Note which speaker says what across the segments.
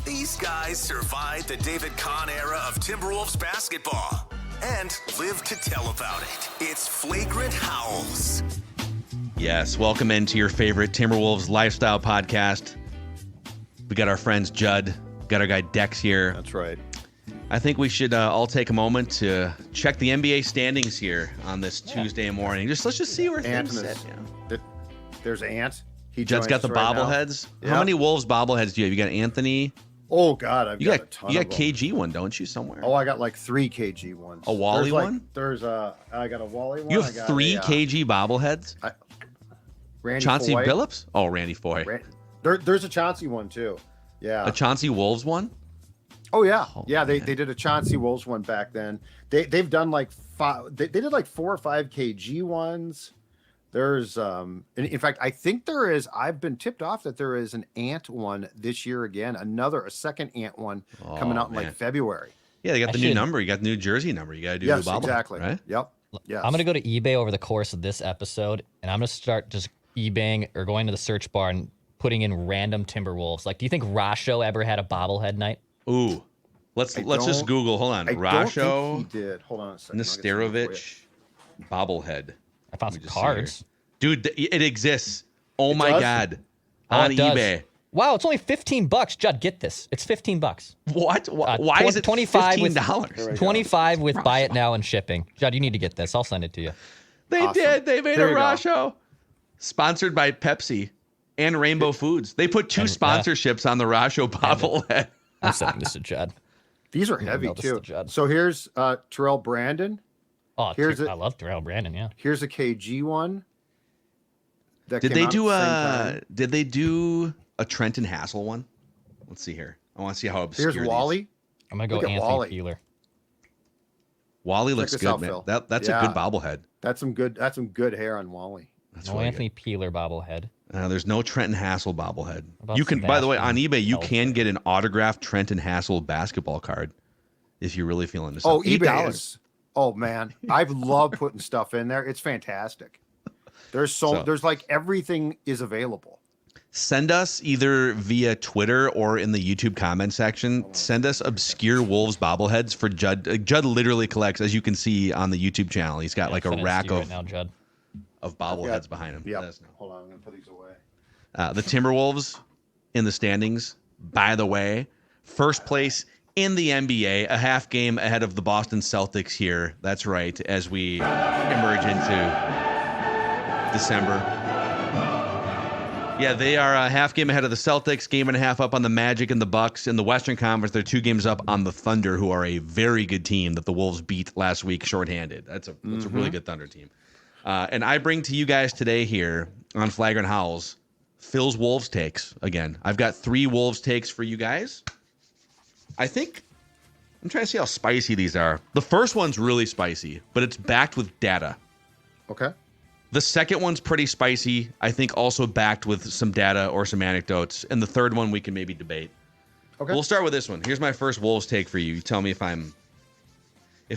Speaker 1: These guys survived the David Kahn era of Timberwolves basketball and live to tell about it. It's Flagrant Howls.
Speaker 2: Yes, welcome into your favorite Timberwolves lifestyle podcast. We got our friends Judd, got our guy Dex here.
Speaker 3: That's right.
Speaker 2: I think we should all take a moment to check the NBA standings here on this Tuesday morning. Let's just see where things sit.
Speaker 3: There's Ant.
Speaker 2: Judd's got the bobbleheads.
Speaker 3: Yep.
Speaker 2: How many Wolves bobbleheads do you have? You got Anthony.
Speaker 3: Oh God, I've got a ton.
Speaker 2: You
Speaker 3: of
Speaker 2: got
Speaker 3: them.
Speaker 2: KG one, don't you? Somewhere.
Speaker 3: Oh, I got like 3 KG ones.
Speaker 2: A Wally one.
Speaker 3: I got a Wally one.
Speaker 2: You have 3 KG bobbleheads.
Speaker 3: Randy
Speaker 2: Chauncey
Speaker 3: Foy.
Speaker 2: Billups. Oh, Randy Foy.
Speaker 3: There's a Chauncey one too. Yeah.
Speaker 2: A Chauncey Wolves one.
Speaker 3: Oh yeah,
Speaker 2: Oh,
Speaker 3: yeah. They
Speaker 2: man.
Speaker 3: did a Chauncey Wolves one back then. They've done like 5. They did like 4 or 5 KG ones. There's in fact, I think there is. I've been tipped off that there is an Ant one this year again. A second Ant one coming out in like February.
Speaker 2: Yeah, they got the new number. You got the new jersey number. You got to do the bobblehead.
Speaker 3: Exactly.
Speaker 2: Right?
Speaker 3: Yep. Yeah.
Speaker 4: I'm going to go to eBay over the course of this episode, and I'm going to start just eBaying or going to the search bar and putting in random Timberwolves. Like, do you think Rasho ever had a bobblehead night?
Speaker 2: Ooh. Let's just Google. Hold on.
Speaker 3: I
Speaker 2: Rasho.
Speaker 3: don't think he did. Hold on a second.
Speaker 2: Nesterovich bobblehead.
Speaker 4: I found some cards.
Speaker 2: Dude, it exists. Oh my
Speaker 3: does?
Speaker 2: God.
Speaker 4: Oh,
Speaker 2: On
Speaker 4: it does.
Speaker 2: eBay.
Speaker 4: Wow, it's only $15. Judd, get this. It's $15.
Speaker 2: What? Why is it $15?
Speaker 4: 25 with buy it now and shipping. Judd, you need to get this. I'll send it to you.
Speaker 2: They
Speaker 3: Awesome.
Speaker 2: did. They made
Speaker 3: There
Speaker 2: a
Speaker 3: you go.
Speaker 2: Rasho. Sponsored by Pepsi and Rainbow Foods. They put 2 sponsorships on the Rasho bobblehead.
Speaker 4: I'm sending this to Judd.
Speaker 3: These are heavy
Speaker 4: mail this
Speaker 3: too.
Speaker 4: to Judd.
Speaker 3: So here's Terrell Brandon.
Speaker 4: Oh,
Speaker 3: I
Speaker 4: love Darrell Brandon, yeah.
Speaker 3: Here's a KG one. That
Speaker 2: Did
Speaker 3: came
Speaker 2: they
Speaker 3: out
Speaker 2: do
Speaker 3: at the same time.
Speaker 2: Did they do a Trenton Hassel one? Let's see here. I want to see how obscure
Speaker 3: Here's
Speaker 2: these-
Speaker 3: Wally.
Speaker 4: I'm going to go
Speaker 3: Look at
Speaker 4: Anthony
Speaker 3: Wally.
Speaker 4: Peeler.
Speaker 2: Wally looks
Speaker 3: this
Speaker 2: good,
Speaker 3: out,
Speaker 2: man.
Speaker 3: Phil.
Speaker 2: That's a good bobblehead.
Speaker 3: That's some good hair on Wally.
Speaker 2: That's
Speaker 4: No
Speaker 2: really
Speaker 4: Anthony Peeler bobblehead.
Speaker 2: good. There's no Trenton Hassel bobblehead.
Speaker 4: About
Speaker 2: You can, by the way, on
Speaker 4: Sebastian
Speaker 2: eBay, you
Speaker 4: Telfair?
Speaker 2: can get an autographed Trenton Hassel basketball card if you're really feeling this.
Speaker 3: Oh,
Speaker 2: $8.
Speaker 3: eBay is. Oh man, I've loved putting stuff in there. It's fantastic. There's like everything is available.
Speaker 2: Send us either via Twitter or in the YouTube comment section. Send us obscure Wolves bobbleheads for Judd. Judd literally collects, as you can see on the YouTube channel. He's got like a
Speaker 4: Send it to
Speaker 2: rack
Speaker 4: you
Speaker 2: of
Speaker 4: right now, Judd.
Speaker 2: bobbleheads behind him.
Speaker 3: Yeah.
Speaker 2: Let us know.
Speaker 3: Hold on, I'm gonna put these away.
Speaker 2: The Timberwolves in the standings, by the way, first place in the NBA, a half game ahead of the Boston Celtics here. That's right, as we emerge into December. Yeah, they are a half game ahead of the Celtics, game and a half up on the Magic and the Bucks. In the Western Conference, they're 2 games up on the Thunder, who are a very good team that the Wolves beat last week shorthanded. That's a really good Thunder team. And I bring to you guys today here on Flagrant Howls, Phil's Wolves takes. Again, I've got 3 Wolves takes for you guys. I think I'm trying to see how spicy these are. The first one's really spicy, but it's backed with data.
Speaker 3: Okay.
Speaker 2: The second one's pretty spicy, I think also backed with some data or some anecdotes. And the third one we can maybe debate.
Speaker 3: Okay.
Speaker 2: We'll start with this one. Here's my first Wolves take for you. You tell me if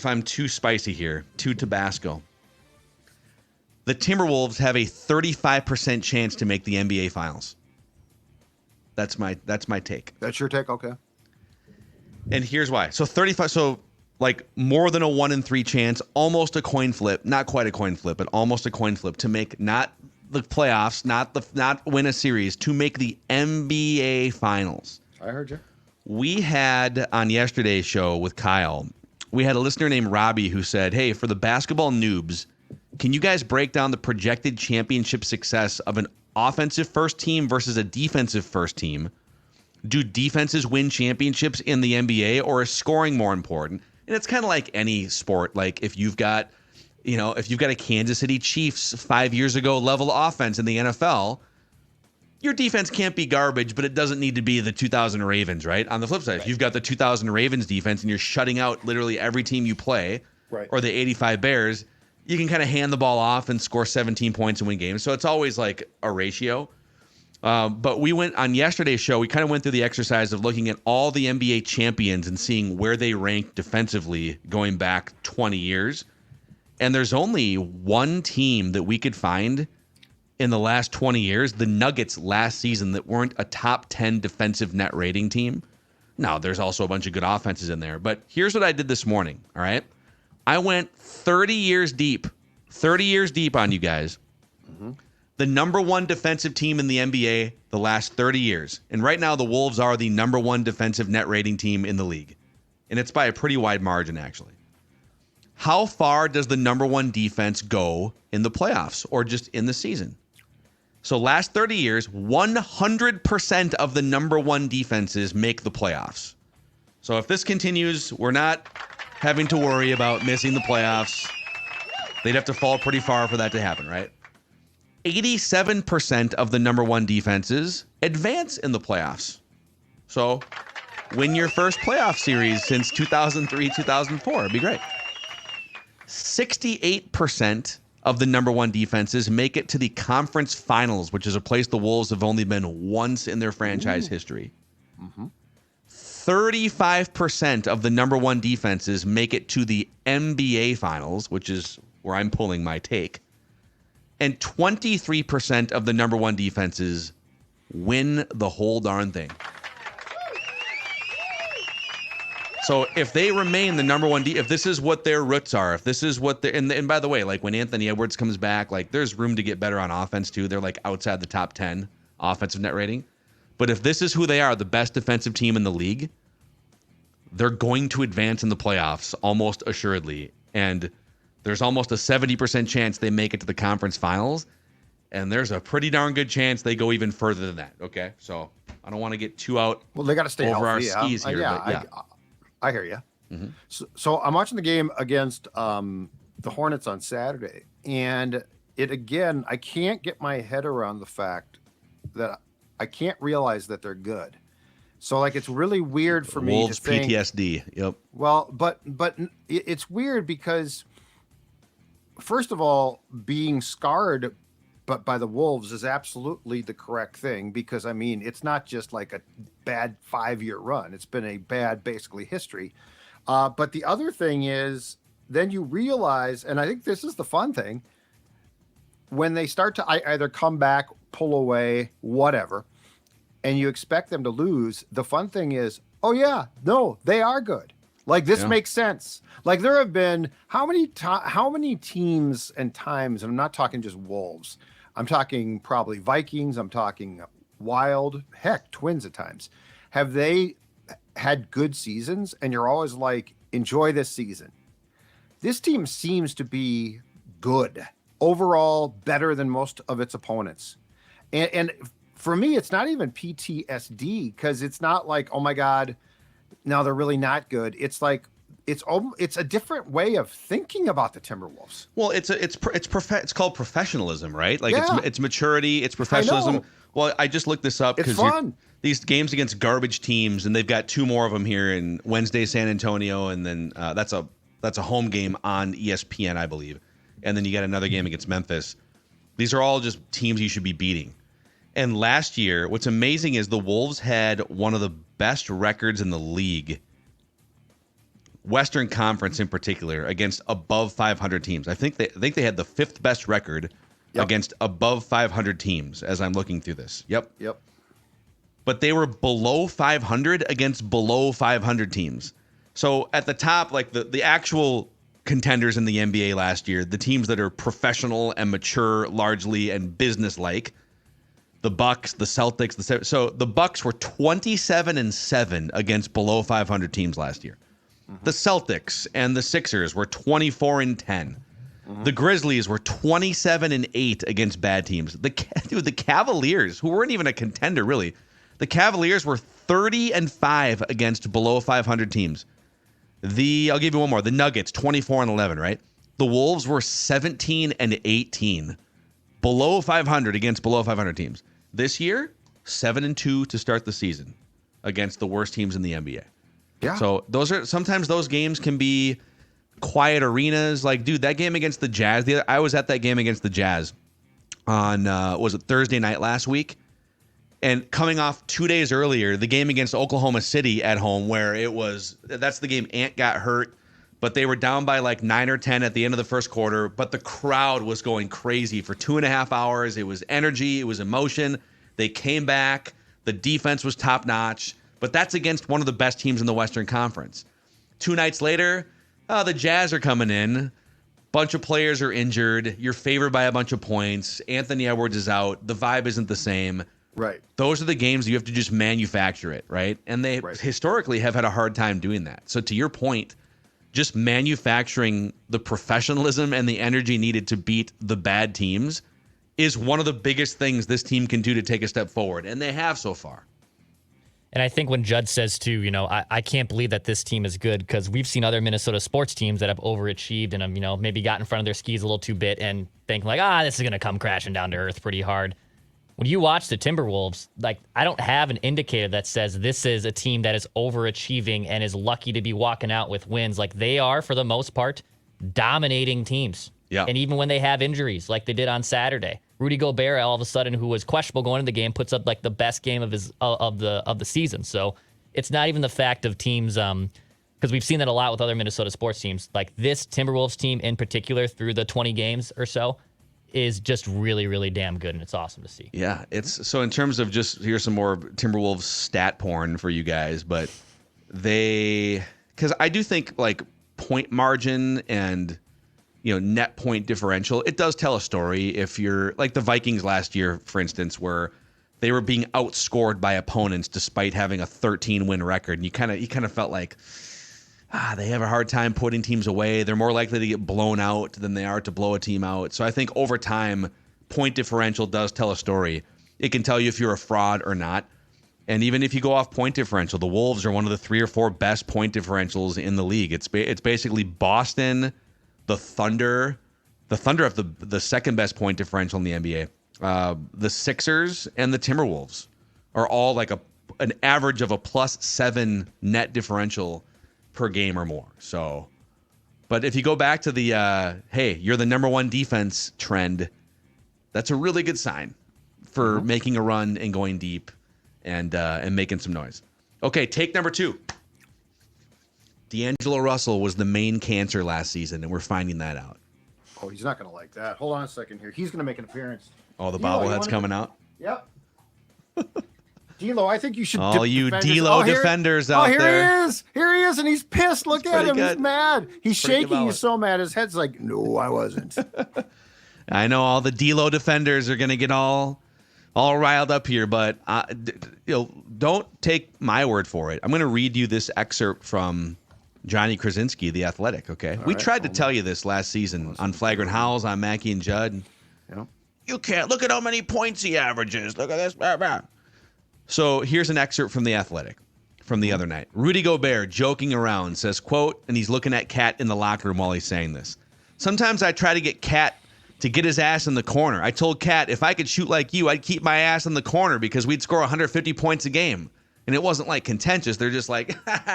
Speaker 2: I'm too spicy here, too Tabasco. The Timberwolves have a 35% chance to make the NBA Finals. That's my take.
Speaker 3: That's your take. Okay.
Speaker 2: And here's why. So 35. So like more than a 1 in 3 chance, almost a coin flip, not quite a coin flip, but almost a coin flip to make not the playoffs, not win a series, to make the NBA Finals.
Speaker 3: I heard you.
Speaker 2: We had on yesterday's show with Kyle, we had a listener named Robbie who said, "Hey, for the basketball noobs, can you guys break down the projected championship success of an offensive first team versus a defensive first team? Do defenses win championships in the NBA, or is scoring more important?" And it's kind of like any sport. Like if you've got a Kansas City Chiefs 5 years ago level offense in the NFL, your defense can't be garbage, but it doesn't need to be the 2000 Ravens, right? On the flip side, if you've got the 2000 Ravens defense and you're shutting out literally every team you play,
Speaker 3: right,
Speaker 2: or the 85 Bears, you can kind of hand the ball off and score 17 points and win games. So it's always like a ratio. But we went on yesterday's show, we kind of went through the exercise of looking at all the NBA champions and seeing where they ranked defensively going back 20 years. And there's only one team that we could find in the last 20 years, the Nuggets last season, that weren't a top 10 defensive net rating team. Now, there's also a bunch of good offenses in there. But here's what I did this morning, all right? I went 30 years deep on you guys. The number one defensive team in the NBA the last 30 years. And right now, the Wolves are the number one defensive net rating team in the league. And it's by a pretty wide margin, actually. How far does the number one defense go in the playoffs or just in the season? So last 30 years, 100% of the number one defenses make the playoffs. So if this continues, we're not having to worry about missing the playoffs. They'd have to fall pretty far for that to happen, right? 87% of the number one defenses advance in the playoffs. So win your first playoff series since 2003, 2004. It'd be great. 68% of the number one defenses make it to the conference finals, which is a place the Wolves have only been once in their franchise history. 35% of the number one defenses make it to the NBA finals, which is where I'm pulling my take. And 23% of the number one defenses win the whole darn thing. So if they remain the number one, if this is what their roots are, if this is what they're, and by the way, like when Anthony Edwards comes back, like there's room to get better on offense too. They're like outside the top 10 offensive net rating. But if this is who they are, the best defensive team in the league, they're going to advance in the playoffs almost assuredly. And there's almost a 70% chance they make it to the conference finals. And there's a pretty darn good chance they go even further than that. Okay. So I don't want to get too out.
Speaker 3: Well, they got to stay
Speaker 2: over
Speaker 3: healthy,
Speaker 2: our skis here.
Speaker 3: Yeah,
Speaker 2: but yeah.
Speaker 3: I hear you. So I'm watching the game against the Hornets on Saturday, and I can't get my head around the fact that I can't realize that they're good. So like it's really weird for me
Speaker 2: Wolves
Speaker 3: to think,
Speaker 2: PTSD. Yep.
Speaker 3: Well, but it's weird because first of all, being scarred but by the Wolves is absolutely the correct thing, because I mean it's not just like a bad 5-year run. It's been a bad basically history. But the other thing is then you realize, and I think this is the fun thing, when they start to either come back, pull away, whatever, and you expect them to lose, the fun thing is, oh yeah, no, they are good. Like this makes sense. Like there have been how many teams and times, and I'm not talking just Wolves, I'm talking probably Vikings, I'm talking Wild, heck, Twins at times. Have they had good seasons? And you're always like, enjoy this season. This team seems to be good overall, better than most of its opponents. And for me, it's not even PTSD, because it's not like, oh my God, now they're really not good. It's like, it's a different way of thinking about the Timberwolves.
Speaker 2: Well, it's called professionalism, right? Like it's maturity, it's professionalism. Well, I just looked this up
Speaker 3: because
Speaker 2: these games against garbage teams, and they've got 2 more of them here in Wednesday, San Antonio, and then that's a home game on ESPN, I believe. And then you got another game against Memphis. These are all just teams you should be beating. And last year, what's amazing is the Wolves had one of the best records in the league, Western Conference in particular, against above 500 teams. I think they had the 5th best record against above 500 teams as I'm looking through this. Yep. But they were below 500 against below 500 teams. So at the top, like the actual contenders in the NBA last year, the teams that are professional and mature largely and business-like, the Bucks, the Celtics, so the Bucks were 27-7 against below 500 teams last year. The Celtics and the Sixers were 24-10. The Grizzlies were 27-8 against bad teams. The Cavaliers, who weren't even a contender really, the Cavaliers were 30-5 against below 500 teams. I'll give you one more. The Nuggets, 24-11, right? The Wolves were 17-18, below 500 against below 500 teams. This year, 7-2 to start the season against the worst teams in the NBA.
Speaker 3: Yeah.
Speaker 2: So sometimes those games can be quiet arenas. Like, dude, that game against the Jazz. I was at that game against the Jazz on was it Thursday night last week, and coming off 2 days earlier, the game against Oklahoma City at home, where that's the game Ant got hurt, but they were down by like 9 or 10 at the end of the first quarter. But the crowd was going crazy for 2.5 hours. It was energy. It was emotion. They came back. The defense was top notch. But that's against one of the best teams in the Western Conference. 2 nights later, the Jazz are coming in. Bunch of players are injured. You're favored by a bunch of points. Anthony Edwards is out. The vibe isn't the same.
Speaker 3: Right.
Speaker 2: Those are the games you have to just manufacture it, right? And they historically have had a hard time doing that. So to your point, just manufacturing the professionalism and the energy needed to beat the bad teams is one of the biggest things this team can do to take a step forward. And they have so far.
Speaker 4: And I think when Judd says, too, I can't believe that this team is good because we've seen other Minnesota sports teams that have overachieved and have, maybe got in front of their skis a little too bit and think like, this is going to come crashing down to earth pretty hard. When you watch the Timberwolves, I don't have an indicator that says this is a team that is overachieving and is lucky to be walking out with wins. They are, for the most part, dominating teams.
Speaker 2: Yeah.
Speaker 4: And even when they have injuries, like they did on Saturday, Rudy Gobert, all of a sudden, who was questionable going into the game, puts up the best game of the season. So it's not even the fact of teams, because we've seen that a lot with other Minnesota sports teams. This Timberwolves team in particular, through the 20 games or so, is just really, really damn good, and it's awesome to see.
Speaker 2: Yeah, it's so in terms of here's some more Timberwolves stat porn for you guys, but because I do think point margin and net point differential, it does tell a story. If you're like the Vikings last year, for instance, where they were being outscored by opponents despite having a 13-win record, and you kind of felt like they have a hard time putting teams away. They're more likely to get blown out than they are to blow a team out. So I think over time, point differential does tell a story. It can tell you if you're a fraud or not. And even if you go off point differential, the Wolves are one of the 3 or 4 best point differentials in the league. It's basically Boston, the Thunder have the second best point differential in the NBA. The Sixers and the Timberwolves are all an average of a +7 net differential per game or more. So, but if you go back to the hey, you're the number 1 defense trend, that's a really good sign for making a run and going deep and making some noise. Okay, take number 2. D'Angelo Russell was the main cancer last season, and we're finding that out.
Speaker 3: Oh, he's not going to like that. Hold on a second here. He's going to make an appearance.
Speaker 2: Oh, the bobblehead's coming out?
Speaker 3: Yep. D'Lo, I think you should.
Speaker 2: All you D'Lo defenders out there.
Speaker 3: Here he is. Here he is, and he's pissed. Look at him.
Speaker 2: Good.
Speaker 3: He's mad. He's shaking. He's so mad. His head's like, no, I wasn't.
Speaker 2: I know all the D'Lo defenders are going to get all riled up here, but don't take my word for it. I'm going to read you this excerpt from Johnny Krasinski, The Athletic, okay? We tried to tell you this last season on Flagrant Howls, on Mackey and Judd.
Speaker 3: Yeah.
Speaker 2: You can't. Look at how many points he averages. Look at this. Blah, blah. So here's an excerpt from The Athletic from the other night. Rudy Gobert, joking around, says, quote, and he's looking at Cat in the locker room while he's saying this. Sometimes I try to get Cat to get his ass in the corner. I told Cat, if I could shoot like you, I'd keep my ass in the corner because we'd score 150 points a game. And it wasn't contentious. They're just right.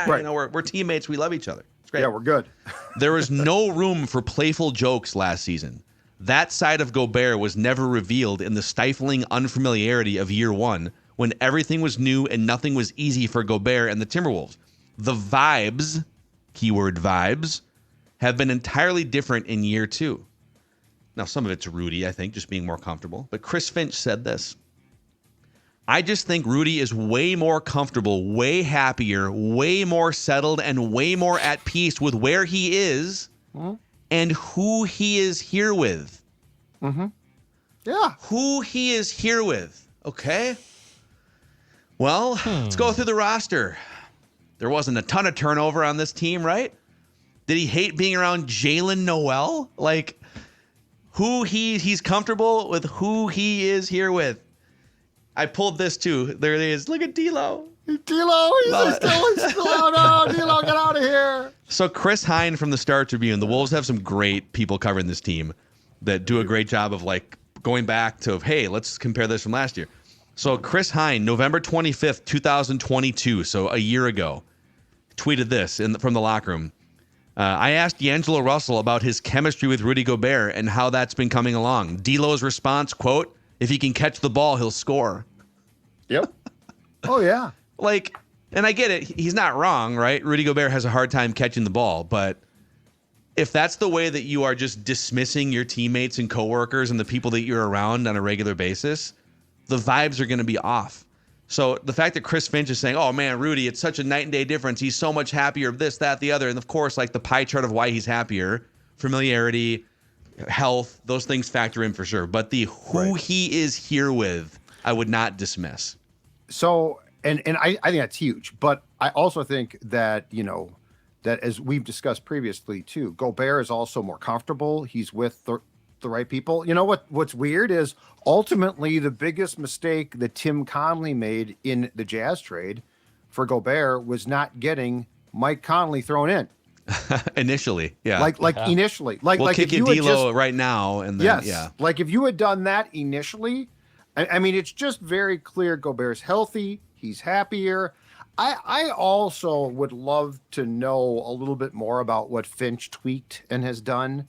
Speaker 2: We're teammates. We love each other. It's great.
Speaker 3: Yeah, we're good.
Speaker 2: There was no room for playful jokes last season. That side of Gobert was never revealed in the stifling unfamiliarity of year 1 when everything was new and nothing was easy for Gobert and the Timberwolves. The vibes, keyword vibes, have been entirely different in year 2. Now, some of it's Rudy, I think, just being more comfortable. But Chris Finch said this. I just think Rudy is way more comfortable, way happier, way more settled, and way more at peace with where he is and who he is here with.
Speaker 3: Mm-hmm. Yeah.
Speaker 2: Who he is here with. Okay? Well, let's go through the roster. There wasn't a ton of turnover on this team, right? Did he hate being around Jalen Noel? He's comfortable with who he is here with. I pulled this too. There it is. Look at D'Lo.
Speaker 3: D'Lo, he's still out. No, D'Lo, get out of here.
Speaker 2: So Chris Hine from the Star Tribune. The Wolves have some great people covering this team that do a great job of going back to, hey, let's compare this from last year. So Chris Hine, November 25th, 2022, so a year ago, tweeted this from the locker room. I asked D'Angelo Russell about his chemistry with Rudy Gobert and how that's been coming along. D'Lo's response, quote, if he can catch the ball, he'll score.
Speaker 3: Yep. Oh, yeah.
Speaker 2: And I get it. He's not wrong, right? Rudy Gobert has a hard time catching the ball. But if that's the way that you are just dismissing your teammates and coworkers and the people that you're around on a regular basis, the vibes are going to be off. So the fact that Chris Finch is saying, oh man, Rudy, it's such a night and day difference. He's so much happier, this, that, the other. And of course, like the pie chart of why he's happier, familiarity, health, those things factor in for sure. But the who he is here with, I would not dismiss.
Speaker 3: So, and I think that's huge. But I also think that, that as we've discussed previously too, Gobert is also more comfortable. He's with the right people. You know what's weird is ultimately the biggest mistake that Tim Conley made in the Jazz trade for Gobert was not getting Mike Conley thrown in.
Speaker 2: Initially, yeah.
Speaker 3: Initially. We'll
Speaker 2: kick
Speaker 3: if
Speaker 2: you D'Lo right now, and then
Speaker 3: yes,
Speaker 2: yeah.
Speaker 3: Like if you had done that initially, I mean, it's just very clear Gobert's healthy. He's happier. I also would love to know a little bit more about what Finch tweaked and has done.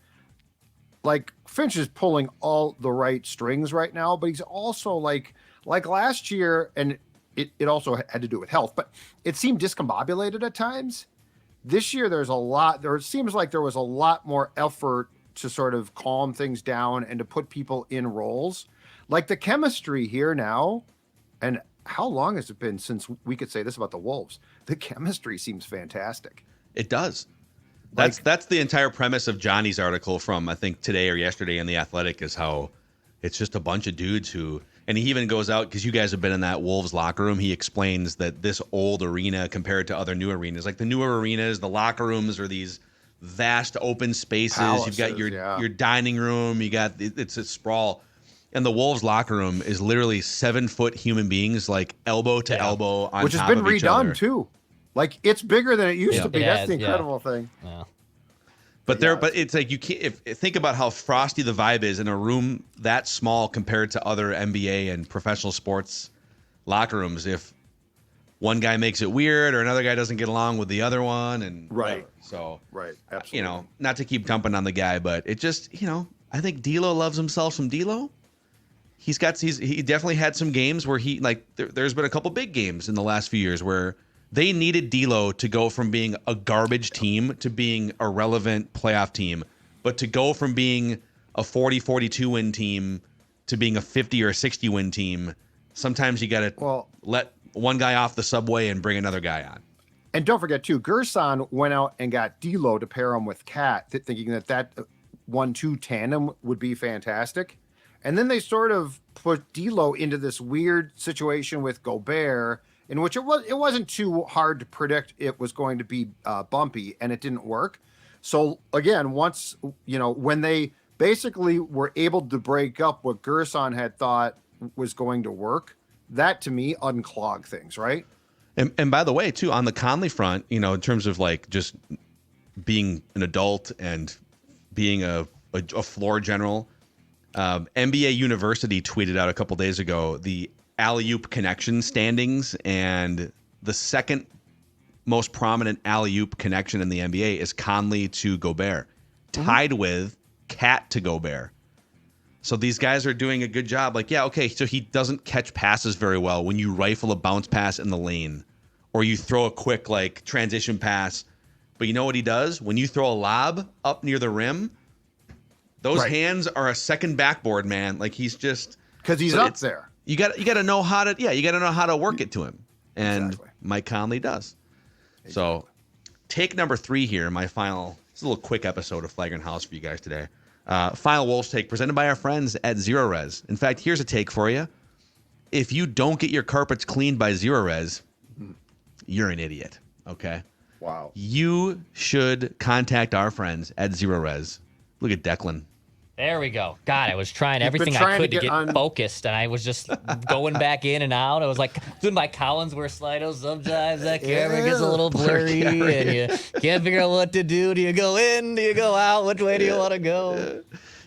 Speaker 3: Like Finch is pulling all the right strings right now, but he's also like last year, and it also had to do with health, but it seemed discombobulated at times. This year, it seems like there was a lot more effort to sort of calm things down and to put people in roles. Like the chemistry here now, and how long has it been since we could say this about the Wolves? The chemistry seems fantastic.
Speaker 2: It does. That's the entire premise of Johnny's article from, I think, today or yesterday in The Athletic, is how it's just a bunch of dudes who, and he even goes out, because you guys have been in that Wolves locker room, he explains that this old arena compared to other new arenas, like the newer arenas, the locker rooms are these vast open spaces.
Speaker 3: Palaces,
Speaker 2: you've got your dining room, it's a sprawl. And the Wolves locker room is literally 7-foot human beings, like elbow to elbow on
Speaker 3: which has
Speaker 2: top
Speaker 3: been
Speaker 2: of each other.
Speaker 3: redone too. Like it's bigger than it used to be. That's
Speaker 4: has,
Speaker 3: the incredible thing.
Speaker 4: Yeah.
Speaker 2: But it's like you can't think about how frosty the vibe is in a room that small compared to other NBA and professional sports locker rooms. If one guy makes it weird or another guy doesn't get along with the other one, and
Speaker 3: Right.
Speaker 2: So
Speaker 3: Absolutely.
Speaker 2: not to keep dumping on the guy, but it just I think D'Lo loves himself some D'Lo. He definitely had some games where there's been a couple big games in the last few years where they needed D'Lo to go from being a garbage team to being a relevant playoff team, but to go from being a 40-42 win team to being a 50 or 60 win team, sometimes you got to let one guy off the subway and bring another guy on.
Speaker 3: And don't forget too, Gerson went out and got D'Lo to pair him with Cat, thinking that 1-2 tandem would be fantastic. And then they sort of put D'Lo into this weird situation with Gobert, in which it wasn't too hard to predict it was going to be bumpy, and it didn't work. So again, once when they basically were able to break up what Gerson had thought was going to work, that to me unclogged things, right?
Speaker 2: And by the way, too, on the Conley front, in terms of like just being an adult and being a floor general, NBA University tweeted out a couple days ago the alley-oop connection standings, and the second most prominent alley-oop connection in the NBA is Conley to Gobert, tied with Cat to Gobert. So these guys are doing a good job. Like, so he doesn't catch passes very well when you rifle a bounce pass in the lane or you throw a quick transition pass. But you know what he does? When you throw a lob up near the rim, those hands are a second backboard, man. Like he's just
Speaker 3: because he's up there.
Speaker 2: You got to know how to work it to him, and Mike Conley does. Exactly. So, take number 3 here. My final. It's a little quick episode of Flagrant Howls for you guys today. Final Wolves take presented by our friends at Zero Res. In fact, here's a take for you. If you don't get your carpets cleaned by Zero Res, you're an idiot. Okay.
Speaker 3: Wow.
Speaker 2: You should contact our friends at Zero Res. Look at Declan.
Speaker 4: There we go. God, I was trying everything I could to get focused, and I was just going back in and out. I was like doing my Collinsworth Slido. Sometimes that camera gets a little blurry, and you can't figure out what to do. Do you go in? Do you go out? Which way do you want to go?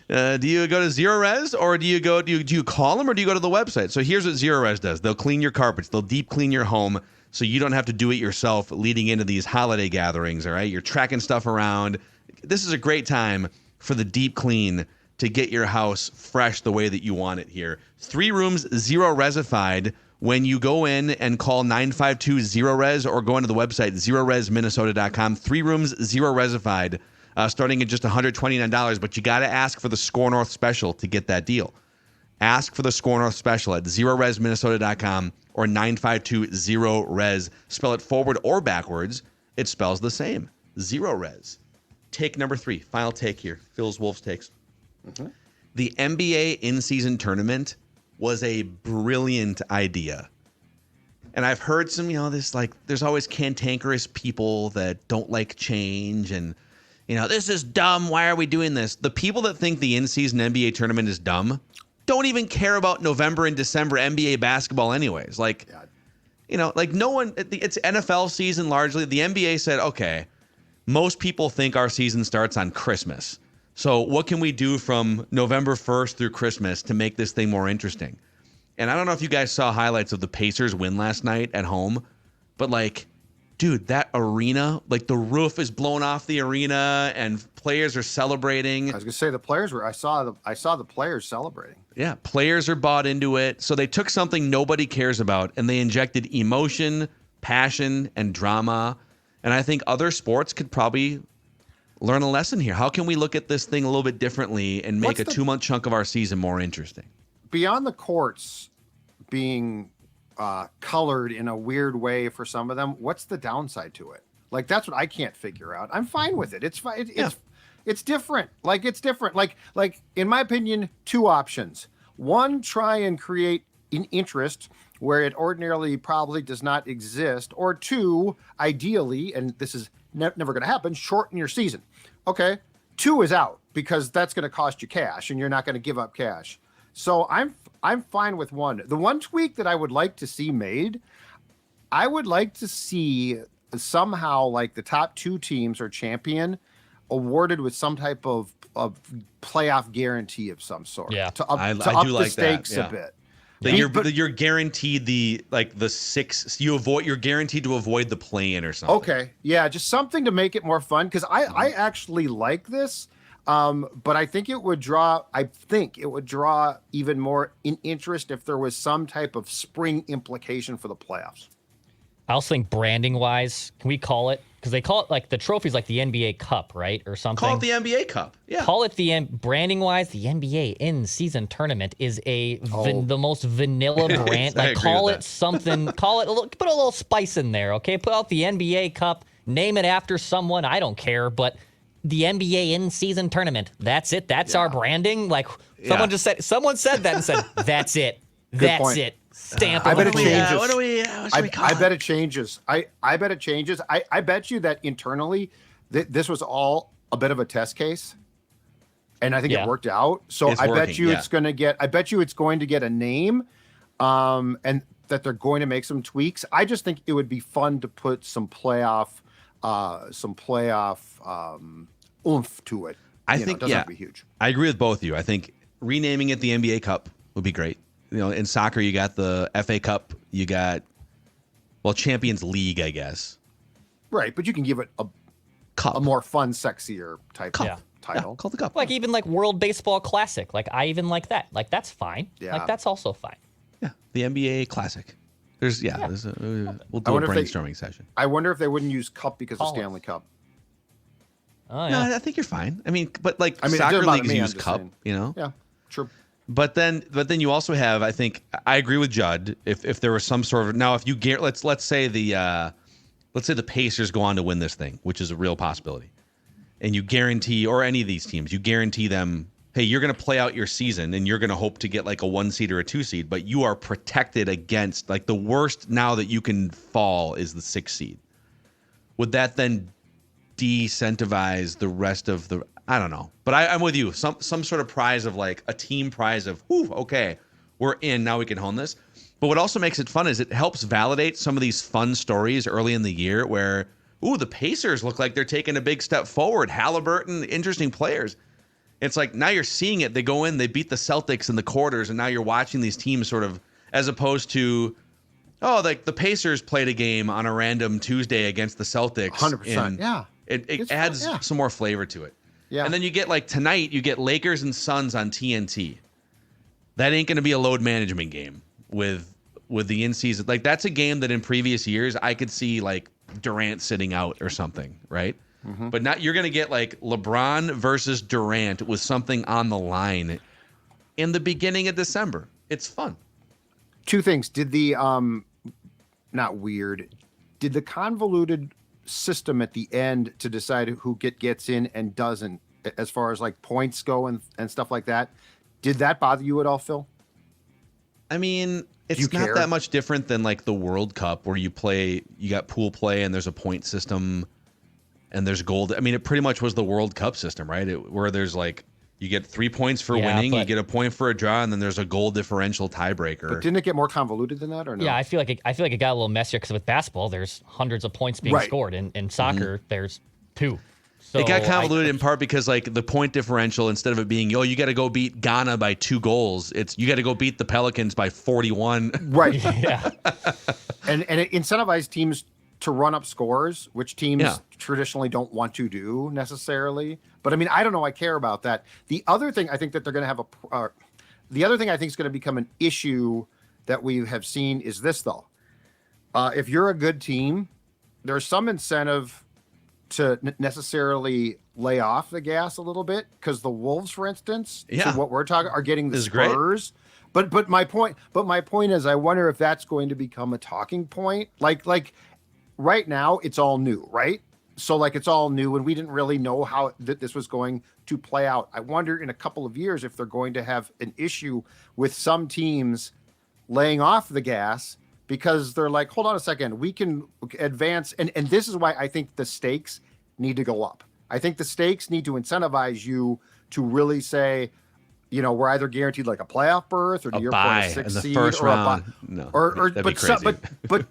Speaker 2: Do you go to Zero Res, or do you call them, or do you go to the website? So here's what Zero Res does. They'll clean your carpets. They'll deep clean your home so you don't have to do it yourself leading into these holiday gatherings, all right? You're tracking stuff around. This is a great time for the deep clean to get your house fresh the way that you want it here. 3 rooms, 0 resified. When you go in and call 952-0-RES or go into the website, zeroresminnesota.com, 3 rooms, 0 resified, starting at just $129. But you got to ask for the Score North special to get that deal. Ask for the Score North special at zeroresminnesota.com. or 952-0-RES. Spell it forward or backwards, it spells the same. 0-RES. Take number 3. Final take here. Phil's Wolves takes. The NBA in-season tournament was a brilliant idea. And I've heard some, this there's always cantankerous people that don't like change and, this is dumb. Why are we doing this? The people that think the in-season NBA tournament is dumb don't even care about November and December NBA basketball anyways. No one, it's NFL season largely. The NBA said, okay, most people think our season starts on Christmas. So what can we do from November 1st through Christmas to make this thing more interesting? And I don't know if you guys saw highlights of the Pacers win last night at home, but dude, that arena, the roof is blown off the arena and players are celebrating.
Speaker 3: I was gonna say the players were. I saw the players celebrating.
Speaker 2: Yeah, players are bought into it. So they took something nobody cares about and they injected emotion, passion, and drama. And I think other sports could probably learn a lesson here. How can we look at this thing a little bit differently and make a 2-month chunk of our season more interesting?
Speaker 3: Beyond the courts being colored in a weird way for some of them, what's the downside to it? That's what I can't figure out. I'm fine with it. It's fine. It's different. It's different. In my opinion, 2 options. One, try and create an interest where it ordinarily probably does not exist. Or 2, ideally, and this is never going to happen, shorten your season. Okay, 2 is out because that's going to cost you cash and you're not going to give up cash. So I'm fine with 1. The one tweak that I would like to see made, I would like to see somehow the top 2 teams or champion awarded with some type of playoff guarantee of some sort.
Speaker 2: Yeah,
Speaker 3: to up the stakes a bit.
Speaker 2: You're guaranteed the 6. You're guaranteed to avoid the play-in or something.
Speaker 3: Okay, yeah, just something to make it more fun because I actually like this. But I think it would draw even more interest if there was some type of spring implication for the playoffs.
Speaker 4: I also think branding wise, can we call it? Because they call it the trophies the NBA Cup, right? Or something.
Speaker 2: Call it the NBA Cup. Yeah.
Speaker 4: Call it branding wise, the NBA in season tournament is the most vanilla brand. Call it something, put a little spice in there, okay? Put out the NBA Cup, name it after someone, I don't care, but the NBA in-season tournament. That's it. That's our branding. Someone said that and said, that's it. That's it. Stamp it.
Speaker 3: I bet it changes.
Speaker 2: What should we call it?
Speaker 3: I bet it changes. I bet it changes. I bet you that internally, this was all a bit of a test case. And I think it worked out. So I bet you it's going to get a name, and that they're going to make some tweaks. I just think it would be fun to put some playoff oomph to it.
Speaker 2: I think
Speaker 3: it doesn't have to be huge.
Speaker 2: I agree with both of you. I think renaming it the NBA Cup would be great. In soccer, you got the FA Cup, you got Champions League, I guess.
Speaker 3: Right, but you can give it a
Speaker 2: cup,
Speaker 3: a more fun, sexier type
Speaker 2: cup.
Speaker 3: Title.
Speaker 2: Yeah, called the Cup.
Speaker 4: Even World Baseball Classic. I even like that. That's fine.
Speaker 3: Yeah.
Speaker 4: That's also fine.
Speaker 2: Yeah, the NBA Classic. We'll do a brainstorming session.
Speaker 3: I wonder if they wouldn't use Cup because of Stanley Cup.
Speaker 4: Oh, yeah.
Speaker 2: No, I think you're fine. Soccer leagues use Cup,
Speaker 3: Yeah, true.
Speaker 2: But then you also have, I think, I agree with Judd. If there was some sort of if you get let's say the Pacers go on to win this thing, which is a real possibility, and you guarantee, or any of these teams, you guarantee them, hey, you're going to play out your season and you're going to hope to get a 1 seed or a 2 seed, but you are protected against the worst now that you can fall is the 6 seed. Would that then de-incentivize the rest of the? I don't know, but I'm with you. Some sort of prize of a team prize of, okay, we're in, now we can hone this. But what also makes it fun is it helps validate some of these fun stories early in the year where, the Pacers look like they're taking a big step forward. Halliburton, interesting players. It's now you're seeing it. They go in, they beat the Celtics in the quarters, and now you're watching these teams sort of, as opposed to, the Pacers played a game on a random Tuesday against the Celtics.
Speaker 3: 100%. Yeah.
Speaker 2: It adds some more flavor to it.
Speaker 3: Yeah.
Speaker 2: And then you get tonight, you get Lakers and Suns on TNT. That ain't going to be a load management game with the in-season. That's a game that in previous years I could see Durant sitting out or something, right? Mm-hmm. But now you're going to get LeBron versus Durant with something on the line in the beginning of December. It's fun.
Speaker 3: Two things. Did the not weird? Did the convoluted system at the end to decide who gets in and doesn't, as far as like points go and stuff like that? Did that bother you at all, Phil?
Speaker 2: I mean, it's not
Speaker 3: care?
Speaker 2: that much different than like the World Cup where you got pool play and there's a point system and there's gold. I mean, it pretty much was the World Cup system, right? Where there's like, you get 3 points for winning, you get a point for a draw, and then there's a goal differential tiebreaker.
Speaker 3: But didn't it get more convoluted than that, or no?
Speaker 4: Yeah, I feel like it got a little messier because with basketball, there's hundreds of points being scored, and in soccer, there's 2. So
Speaker 2: it got convoluted in part because like the point differential, instead of it being, you got to go beat Ghana by 2 goals, it's you got to go beat the Pelicans by 41.
Speaker 3: Right.
Speaker 4: Yeah.
Speaker 3: and it incentivized teams to run up scores, which teams traditionally don't want to do necessarily. But I mean, I don't know. I care about that. The other thing I think that they're going to have the other thing I think is going to become an issue that we have seen is this though. If you're a good team, there's some incentive to necessarily lay off the gas a little bit, because the Wolves, for instance, so what we're talking are getting the Spurs. Great. But my point is, I wonder if that's going to become a talking point. Like right now, it's all new, right? So like it's all new, and we didn't really know how this was going to play out. I wonder in a couple of years if they're going to have an issue with some teams laying off the gas, because they're like, hold on a second, we can advance. And this is why I think the stakes need to go up. I think the stakes need to incentivize you to really say, we're either guaranteed like a playoff berth, or to your point, a 6 seed, or
Speaker 2: round.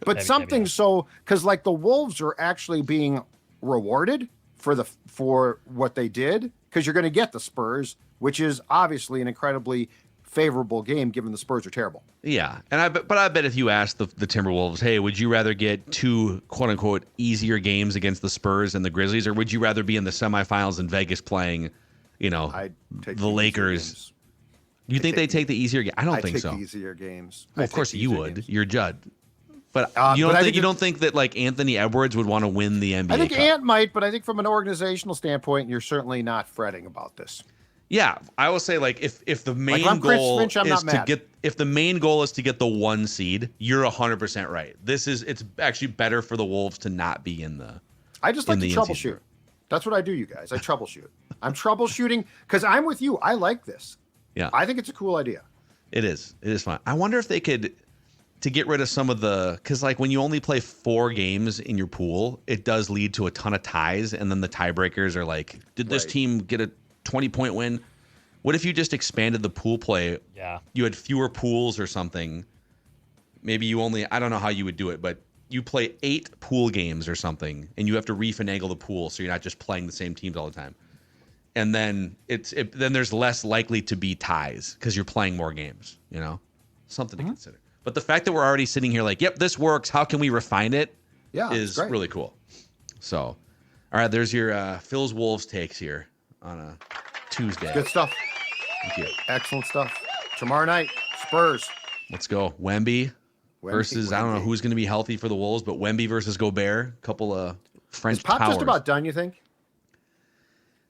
Speaker 3: But something. So, because like the Wolves are actually being rewarded for what they did, because you're going to get the Spurs, which is obviously an incredibly favorable game given the Spurs are terrible.
Speaker 2: Yeah, and I bet if you asked the Timberwolves, hey, would you rather get 2 quote unquote easier games against the Spurs and the Grizzlies, or would you rather be in the semifinals in Vegas playing, the Lakers? You think they take the easier game? I don't think so.
Speaker 3: I take the easier games.
Speaker 2: Well, of course you would. Games. You're Judd. But you don't think that like Anthony Edwards would want to win the NBA?
Speaker 3: I think
Speaker 2: Cup?
Speaker 3: Ant might, but I think from an organizational standpoint, you're certainly not fretting about this.
Speaker 2: Yeah, I will say like if the main goal is to get the 1 seed, you're 100% right. It's actually better for the Wolves to not be in the.
Speaker 3: I just like to troubleshoot. That's what I do, you guys. I troubleshoot. I'm troubleshooting because I'm with you. I like this.
Speaker 2: Yeah,
Speaker 3: I think it's a cool idea.
Speaker 2: It is. It is fun. I wonder if they could, to get rid of some of because like when you only play 4 games in your pool, it does lead to a ton of ties, and then the tiebreakers are like, did this team get a 20-point win? What if you just expanded the pool play?
Speaker 4: Yeah.
Speaker 2: You had fewer pools or something. Maybe you I don't know how you would do it, but you play 8 pool games or something, and you have to refinagle the pool so you're not just playing the same teams all the time. And then then there's less likely to be ties because you're playing more games, Something to consider. But the fact that we're already sitting here like, yep, this works, how can we refine it?
Speaker 3: Yeah,
Speaker 2: is really cool. So, all right, there's your Phil's Wolves takes here on a Tuesday.
Speaker 3: Good stuff.
Speaker 2: Thank you.
Speaker 3: Excellent stuff. Tomorrow night, Spurs.
Speaker 2: Let's go. Wemby versus, I don't know who's going to be healthy for the Wolves, but Wemby versus Gobert. A couple of French
Speaker 3: Is Pop
Speaker 2: powers.
Speaker 3: just about done, you think?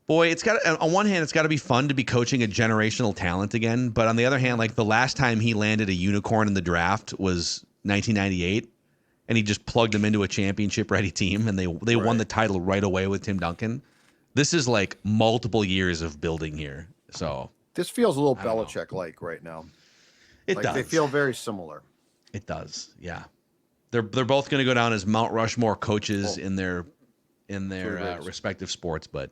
Speaker 2: Boy, it's got on one hand, it's got to be fun to be coaching a generational talent again. But on the other hand, like the last time he landed a unicorn in the draft was 1998, and he just plugged them into a championship-ready team, and they won the title right away with Tim Duncan. This is like multiple years of building here. So
Speaker 3: this feels a little Belichick-like right now.
Speaker 2: It does.
Speaker 3: They feel very similar.
Speaker 2: It does. Yeah, they're both going to go down as Mount Rushmore coaches in their respective sports, but.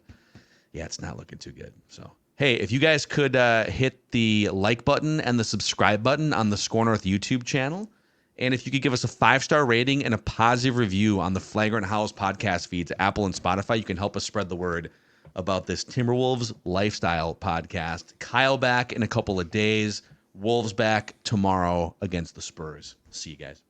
Speaker 2: Yeah, it's not looking too good. So, hey, if you guys could hit the like button and the subscribe button on the Score North YouTube channel, and if you could give us a 5-star rating and a positive review on the Flagrant Howls podcast feeds, Apple and Spotify, you can help us spread the word about this Timberwolves lifestyle podcast. Kyle back in a couple of days. Wolves back tomorrow against the Spurs. See you guys.